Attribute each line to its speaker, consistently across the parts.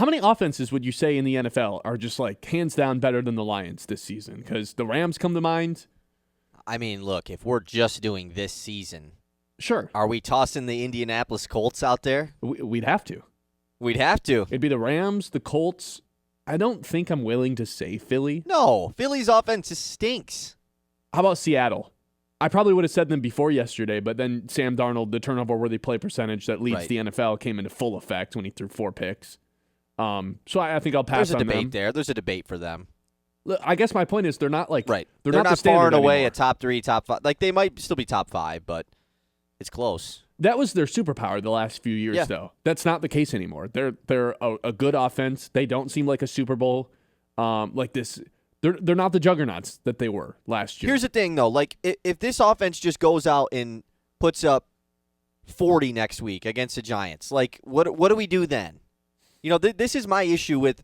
Speaker 1: How many offenses would you say in the NFL are just like hands down better than the Lions this season? Because the Rams come to mind.
Speaker 2: I mean, look, if we're just doing this season,
Speaker 1: Sure.
Speaker 2: are we tossing the Indianapolis Colts out there?
Speaker 1: We'd have to.
Speaker 2: We'd have to.
Speaker 1: It'd be the Rams, the Colts. I don't think I'm willing to say Philly.
Speaker 2: No, Philly's offense just stinks.
Speaker 1: How about Seattle? I probably would have said them before yesterday, but then Sam Darnold, the turnover-worthy play percentage that leads the NFL, came into full effect when he threw 4 picks. So I think I'll pass on them.
Speaker 2: There's a debate there. There's a debate for them.
Speaker 1: Look, I guess my point is they're not like
Speaker 2: right.
Speaker 1: They're
Speaker 2: not
Speaker 1: the
Speaker 2: far and away
Speaker 1: anymore.
Speaker 2: a top 3, top 5. Like they might still be top 5, but it's close.
Speaker 1: That was their superpower the last few years, though. That's not the case anymore. They're a good offense. They don't seem like a Super Bowl like this. They're not the juggernauts that they were last year.
Speaker 2: Here's the thing, though. Like if this offense just goes out and puts up 40 next week against the Giants, like what do we do then? You know, this is my issue with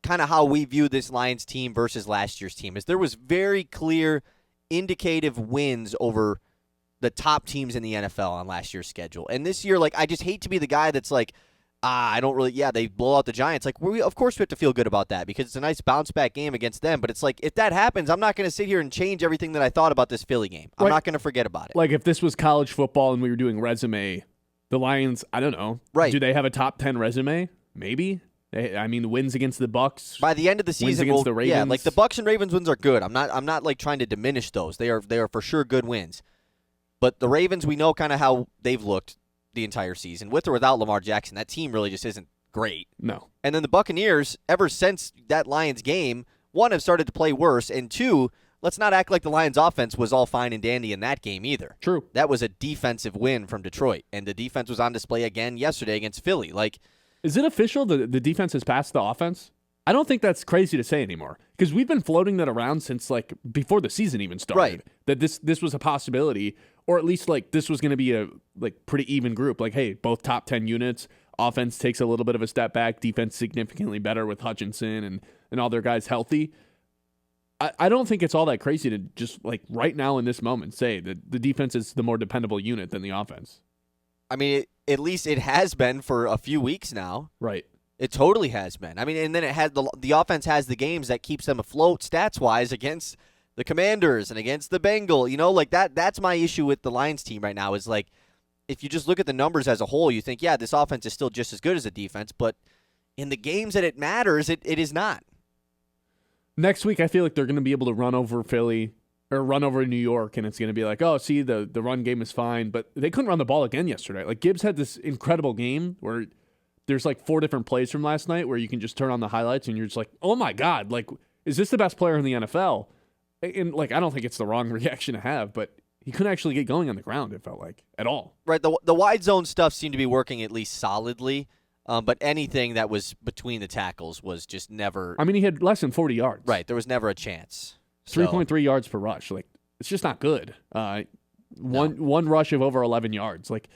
Speaker 2: kind of how we view this Lions team versus last year's team. Is there was very clear indicative wins over the top teams in the NFL on last year's schedule. And this year, like, I just hate to be the guy that's like, I don't really, they blow out the Giants. Like, of course we have to feel good about that because it's a nice bounce-back game against them. But it's like, if that happens, I'm not going to sit here and change everything that I thought about this Philly game. I'm not going to forget about it.
Speaker 1: Like, if this was college football and we were doing resume, the Lions, I don't know.
Speaker 2: Right.
Speaker 1: Do they have a top 10 resume? Maybe. I mean, the wins against the Bucks.
Speaker 2: By the end of the season,
Speaker 1: against the Ravens.
Speaker 2: Yeah, like the Bucks and Ravens wins are good. I'm not like trying to diminish those. They are for sure good wins. But the Ravens, we know kind of how they've looked the entire season. With or without Lamar Jackson, that team really just isn't great.
Speaker 1: No.
Speaker 2: And then the Buccaneers, ever since that Lions game, 1, have started to play worse, and 2, let's not act like the Lions offense was all fine and dandy in that game either.
Speaker 1: True.
Speaker 2: That was a defensive win from Detroit, and the defense was on display again yesterday against Philly. Like,
Speaker 1: is it official that the defense has passed the offense? I don't think that's crazy to say anymore because we've been floating that around since like before the season even started.
Speaker 2: Right.
Speaker 1: That this was a possibility, or at least like this was going to be a like pretty even group. Like, hey, both top 10 units. Offense takes a little bit of a step back. Defense significantly better with Hutchinson and all their guys healthy. I don't think it's all that crazy to just like right now in this moment say that the defense is the more dependable unit than the offense.
Speaker 2: I mean, at least it has been for a few weeks now.
Speaker 1: Right.
Speaker 2: It totally has been. I mean, and then it had the offense has the games that keeps them afloat stats-wise against the Commanders and against the Bengals. You know, like that's my issue with the Lions team right now is like if you just look at the numbers as a whole, you think, yeah, this offense is still just as good as the defense, but in the games that it matters, it is not.
Speaker 1: Next week, I feel like they're going to be able to run over Philly or run over New York, and it's going to be like, oh, see, the run game is fine, but they couldn't run the ball again yesterday. Like Gibbs had this incredible game where there's like 4 different plays from last night where you can just turn on the highlights and you're just like, oh my God, like, is this the best player in the NFL? And like, I don't think it's the wrong reaction to have, but he couldn't actually get going on the ground, it felt like, at all.
Speaker 2: Right, the wide zone stuff seemed to be working at least solidly, but anything that was between the tackles was just never...
Speaker 1: I mean, he had less than 40 yards.
Speaker 2: Right, there was never a chance.
Speaker 1: 3.3 yards per rush. Like, it's just not good. One rush of over 11 yards. Like,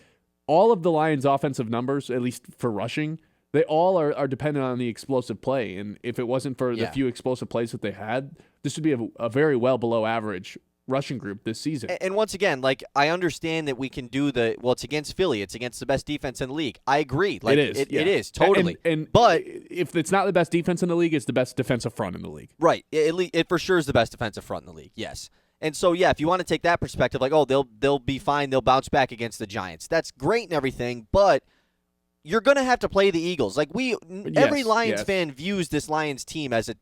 Speaker 1: all of the Lions' offensive numbers, at least for rushing, they all are dependent on the explosive play. And if it wasn't for the few explosive plays that they had, this would be a very well below average rushing group this season.
Speaker 2: And once again, like, I understand that we can do it's against Philly. It's against the best defense in the league. I agree. Like,
Speaker 1: it is.
Speaker 2: It is, totally.
Speaker 1: But if it's not the best defense in the league, it's the best defensive front in the league.
Speaker 2: Right. It for sure is the best defensive front in the league, yes. And so, yeah, if you want to take that perspective, like, oh, they'll be fine, they'll bounce back against the Giants. That's great and everything, but you're going to have to play the Eagles. Like, every Lions fan views this Lions team as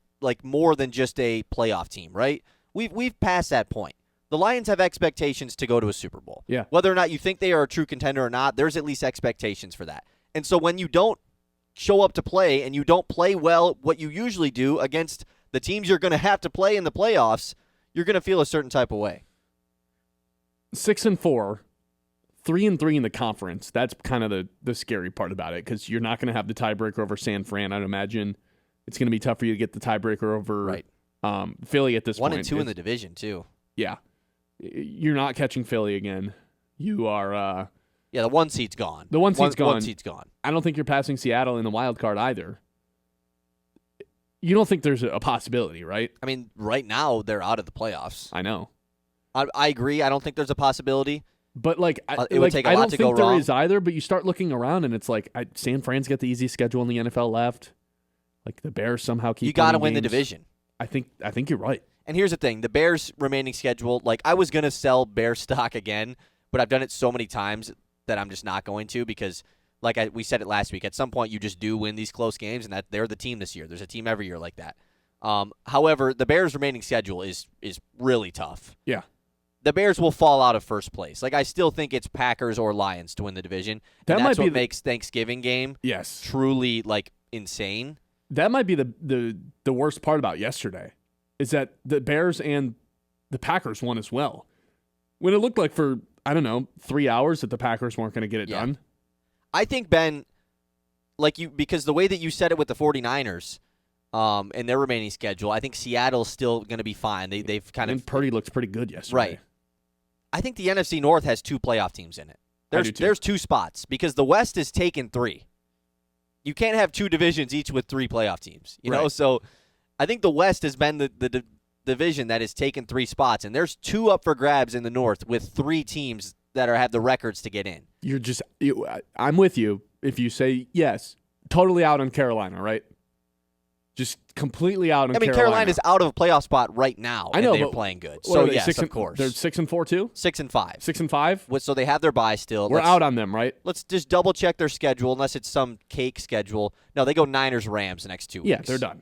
Speaker 2: more than just a playoff team, right? We've passed that point. The Lions have expectations to go to a Super Bowl.
Speaker 1: Yeah.
Speaker 2: Whether or not you think they are a true contender or not, there's at least expectations for that. And so when you don't show up to play and you don't play well what you usually do against the teams you're going to have to play in the playoffs, you're going to feel a certain type of way.
Speaker 1: 6-4, 3-3 in the conference. That's kind of the scary part about it because you're not going to have the tiebreaker over San Fran, I'd imagine. It's going to be tough for you to get the tiebreaker over Philly at this point.
Speaker 2: 1-2 in the division, too.
Speaker 1: Yeah. You're not catching Philly again. You are...
Speaker 2: the 1 seed's gone.
Speaker 1: The 1 seed's gone.
Speaker 2: 1 seed's gone.
Speaker 1: I don't think you're passing Seattle in the wild card either. You don't think there's a possibility, right?
Speaker 2: I mean, right now, they're out of the playoffs.
Speaker 1: I know.
Speaker 2: I agree. I don't think there's a possibility.
Speaker 1: But like,
Speaker 2: it would take a
Speaker 1: I
Speaker 2: lot
Speaker 1: don't
Speaker 2: to
Speaker 1: think
Speaker 2: go wrong.
Speaker 1: there is either. But you start looking around, and it's like San Fran's got the easy schedule in the NFL left. Like the Bears somehow keep.
Speaker 2: You got to
Speaker 1: winning
Speaker 2: win the
Speaker 1: games.
Speaker 2: division.
Speaker 1: I think you're right.
Speaker 2: And here's the thing: the Bears' remaining schedule. Like I was gonna sell Bear stock again, but I've done it so many times that I'm just not going to because, like we said it last week, at some point you just do win these close games, and that they're the team this year. There's a team every year like that. However, the Bears' remaining schedule is really tough.
Speaker 1: Yeah.
Speaker 2: The Bears will fall out of first place. Like I still think it's Packers or Lions to win the division.
Speaker 1: That
Speaker 2: and
Speaker 1: might
Speaker 2: that's
Speaker 1: be
Speaker 2: what makes Thanksgiving game
Speaker 1: Yes.
Speaker 2: truly like insane.
Speaker 1: That might be the worst part about yesterday, is that the Bears and the Packers won as well. When it looked like for, I don't know, 3 hours that the Packers weren't going to get it done.
Speaker 2: I think, Ben, because the way that you said it with the 49ers and their remaining schedule, I think Seattle's still going to be fine. They've kind of.
Speaker 1: And Purdy looks pretty good yesterday.
Speaker 2: Right. I think the NFC North has 2 playoff teams in it. There's 2 spots because the West is taken 3. You can't have 2 divisions each with 3 playoff teams. You know, so I think the West has been the division that has taken 3 spots, and there's 2 up for grabs in the North with 3 teams that have the records to get in.
Speaker 1: I'm with you if you say yes, totally out on Carolina, right? Just completely out on Carolina.
Speaker 2: Carolina's out of a playoff spot right now.
Speaker 1: I know,
Speaker 2: and they're
Speaker 1: but
Speaker 2: playing good.
Speaker 1: What
Speaker 2: So
Speaker 1: are they,
Speaker 2: yes,
Speaker 1: 6
Speaker 2: of course.
Speaker 1: They're 6-4 too.
Speaker 2: 6-5.
Speaker 1: 6-5.
Speaker 2: So they have their bye still.
Speaker 1: We're out on them, right?
Speaker 2: Let's just double check their schedule, unless it's some cake schedule. No, they go Niners, Rams the next 2 weeks.
Speaker 1: Yeah, they're done.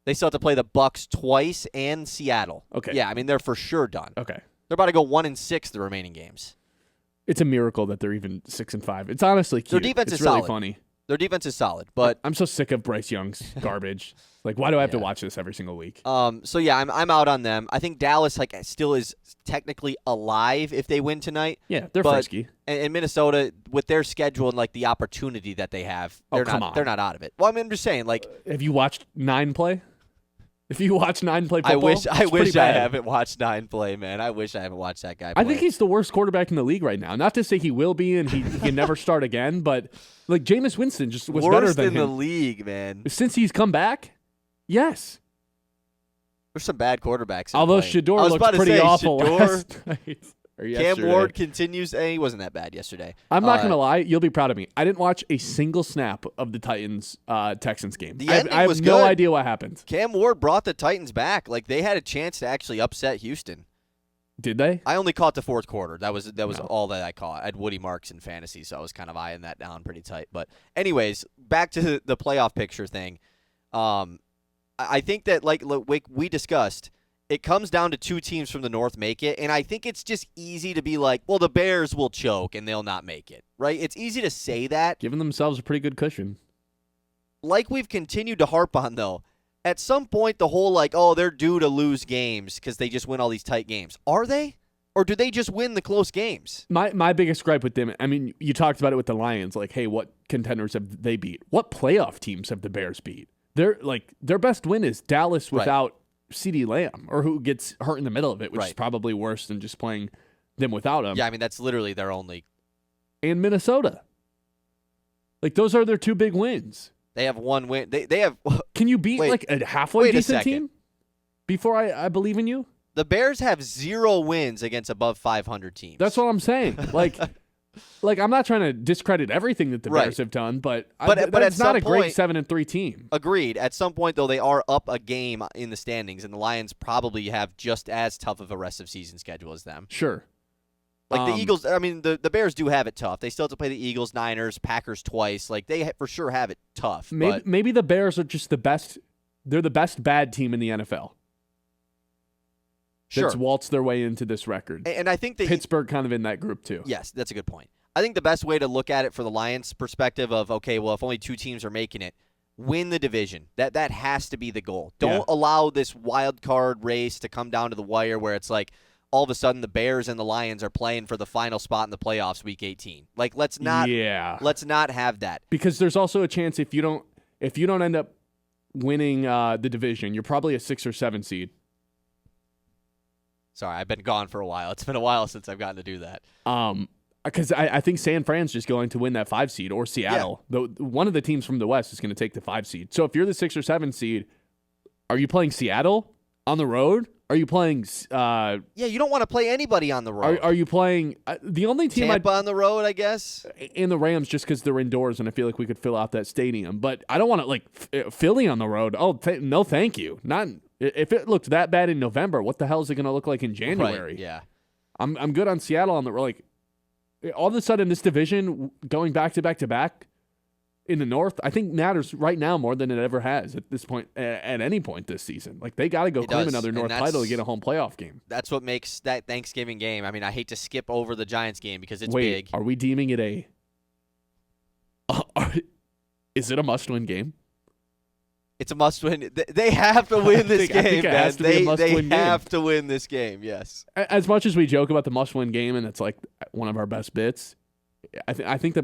Speaker 2: They still have to play the Bucks twice and Seattle.
Speaker 1: Okay.
Speaker 2: Yeah, I mean they're for sure done.
Speaker 1: Okay.
Speaker 2: They're about to go 1-6 the remaining games.
Speaker 1: It's a miracle that they're even 6-5. It's honestly cute.
Speaker 2: Their defense
Speaker 1: it's
Speaker 2: is
Speaker 1: really
Speaker 2: solid.
Speaker 1: funny.
Speaker 2: Their defense is solid, but
Speaker 1: I'm so sick of Bryce Young's garbage. Like, why do I have to watch this every single week?
Speaker 2: So yeah, I'm out on them. I think Dallas still is technically alive if they win tonight.
Speaker 1: Yeah, they're frisky.
Speaker 2: And Minnesota, with their schedule and like the opportunity that they have, they're not out of it. Well, I'm just saying, like,
Speaker 1: have you watched 9 play? If you watch 9 play
Speaker 2: I
Speaker 1: football,
Speaker 2: wish I haven't watched 9 play, man. I wish I haven't watched that guy play.
Speaker 1: I think he's the worst quarterback in the league right now. Not to say he will be and he can never start again, but like Jameis Winston just was better than him.
Speaker 2: Worst in the league, man.
Speaker 1: Since he's come back, yes.
Speaker 2: There's some bad quarterbacks.
Speaker 1: Although Shador looked pretty awful last night.
Speaker 2: Cam Ward continues. He wasn't that bad yesterday.
Speaker 1: I'm not going to lie. You'll be proud of me. I didn't watch a single snap of the Titans-Texans game. I have no idea what happened.
Speaker 2: Cam Ward brought the Titans back. Like, they had a chance to actually upset Houston.
Speaker 1: Did they?
Speaker 2: I only caught the 4th quarter. That was all that I caught. I had Woody Marks in fantasy, so I was kind of eyeing that down pretty tight. But anyways, back to the playoff picture thing. I think that, like we discussed, it comes down to 2 teams from the North make it, and I think it's just easy to be like, well, the Bears will choke and they'll not make it, right? It's easy to say that.
Speaker 1: Giving themselves a pretty good cushion.
Speaker 2: Like we've continued to harp on, though, at some point the whole like, oh, they're due to lose games because they just win all these tight games. Are they? Or do they just win the close games?
Speaker 1: My biggest gripe with them, I mean, you talked about it with the Lions, like, hey, what contenders have they beat? What playoff teams have the Bears beat? Their best win is Dallas without CeeDee Lamb, or who gets hurt in the middle of it, which is probably worse than just playing them without him.
Speaker 2: Yeah, I mean, that's literally their only.
Speaker 1: And Minnesota. Like, those are their 2 big wins.
Speaker 2: They have 1 win. They have.
Speaker 1: Can you beat like a halfway decent team before I believe in you?
Speaker 2: The Bears have 0 wins against above 500 teams.
Speaker 1: That's what I'm saying. Like, I'm not trying to discredit everything that the Bears have done, but it's not a great 7-3 team.
Speaker 2: Agreed. At some point, though, they are up a game in the standings, and the Lions probably have just as tough of a rest of season schedule as them.
Speaker 1: Sure.
Speaker 2: Like the Eagles, I mean, the Bears do have it tough. They still have to play the Eagles, Niners, Packers twice. Like, they for sure have it tough.
Speaker 1: Maybe the Bears are just the best. They're the best bad team in the NFL.
Speaker 2: Sure.
Speaker 1: That's waltzed their way into this record.
Speaker 2: And I think that
Speaker 1: Pittsburgh kind of in that group too.
Speaker 2: Yes, that's a good point. I think the best way to look at it for the Lions' perspective of, okay, well, if only 2 teams are making it, win the division. That has to be the goal. Don't allow this wild card race to come down to the wire where it's like all of a sudden the Bears and the Lions are playing for the final spot in the playoffs week 18. Like, let's not have that.
Speaker 1: Because there's also a chance if you don't end up winning the division, you're probably a 6 or 7 seed.
Speaker 2: Sorry, I've been gone for a while. It's been a while since I've gotten to do that.
Speaker 1: Because I think San Fran's just going to win that 5 seed, or Seattle. One of the teams from the West is going to take the 5 seed. So if you're the 6 or 7 seed, are you playing Seattle on the road Are you playing?
Speaker 2: You don't want to play anybody on the road.
Speaker 1: Are you playing? The only team
Speaker 2: Tampa on the road, I guess.
Speaker 1: In the Rams, just because they're indoors, and I feel like we could fill out that stadium. But I don't want to Philly on the road. Oh, no, thank you. Not if it looked that bad in November. What the hell is it going to look like in January?
Speaker 2: Right, yeah.
Speaker 1: I'm good on Seattle on the road. All of a sudden, this division going back to back in the North, I think matters right now more than it ever has at this point, at any point this season. They got to go claim another North title to get a home playoff game.
Speaker 2: That's what makes that Thanksgiving game. I mean, I hate to skip over the Giants game because it's
Speaker 1: Wait,
Speaker 2: big.
Speaker 1: Are we deeming it is it a must-win game?
Speaker 2: It's a must-win. They have to win this game,
Speaker 1: I think it
Speaker 2: man.
Speaker 1: has to be a must-win
Speaker 2: They have to win this game, yes.
Speaker 1: As much as we joke about the must-win game, and it's one of our best bits, I think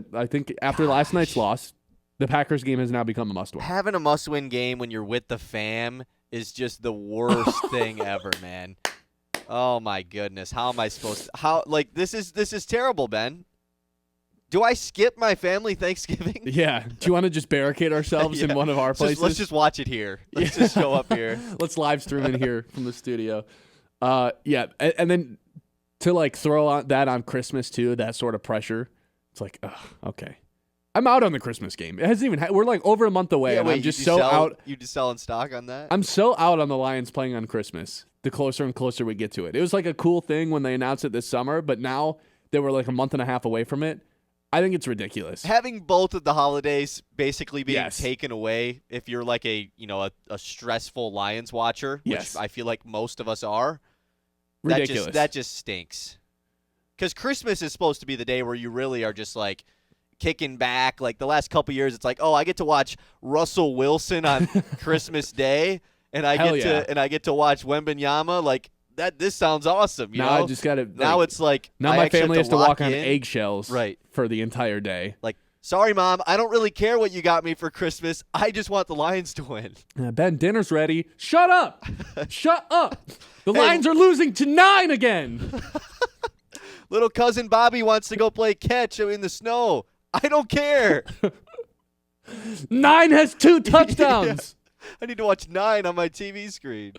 Speaker 1: after last night's loss, the Packers game has now become a must-win.
Speaker 2: Having a must-win game when you're with the fam is just the worst thing ever, man. Oh my goodness, how am I supposed to? This is terrible, Ben. Do I skip my family Thanksgiving?
Speaker 1: Yeah. Do you want to just barricade ourselves in one of our places?
Speaker 2: Let's just watch it here. Let's just show up here.
Speaker 1: Let's live stream in here from the studio. Yeah, and then to throw that on Christmas too, that sort of pressure. It's okay. I'm out on the Christmas game. It hasn't even. We're over a month away, and I'm just out.
Speaker 2: You just selling stock on that?
Speaker 1: I'm so out on the Lions playing on Christmas. The closer and closer we get to it, it was a cool thing when they announced it this summer, but now they were a month and a half away from it. I think it's ridiculous.
Speaker 2: Having both of the holidays basically being taken away, if you're a stressful Lions watcher, which I feel like most of us are,
Speaker 1: ridiculous.
Speaker 2: That just stinks. Because Christmas is supposed to be the day where you really are just kicking back. The last couple years, it's I get to watch Russell Wilson on Christmas Day, and I get to watch Wembanyama. This sounds awesome. You know?
Speaker 1: I just got to.
Speaker 2: Now it's
Speaker 1: now my family has to walk on eggshells,
Speaker 2: right,
Speaker 1: for the entire day.
Speaker 2: Sorry, Mom, I don't really care what you got me for Christmas. I just want the Lions to win.
Speaker 1: Ben, dinner's ready. Shut up! Shut up! The Lions are losing to 9 again.
Speaker 2: Little cousin Bobby wants to go play catch in the snow. I don't care.
Speaker 1: 9 has 2 touchdowns.
Speaker 2: I need to watch 9 on my TV screen.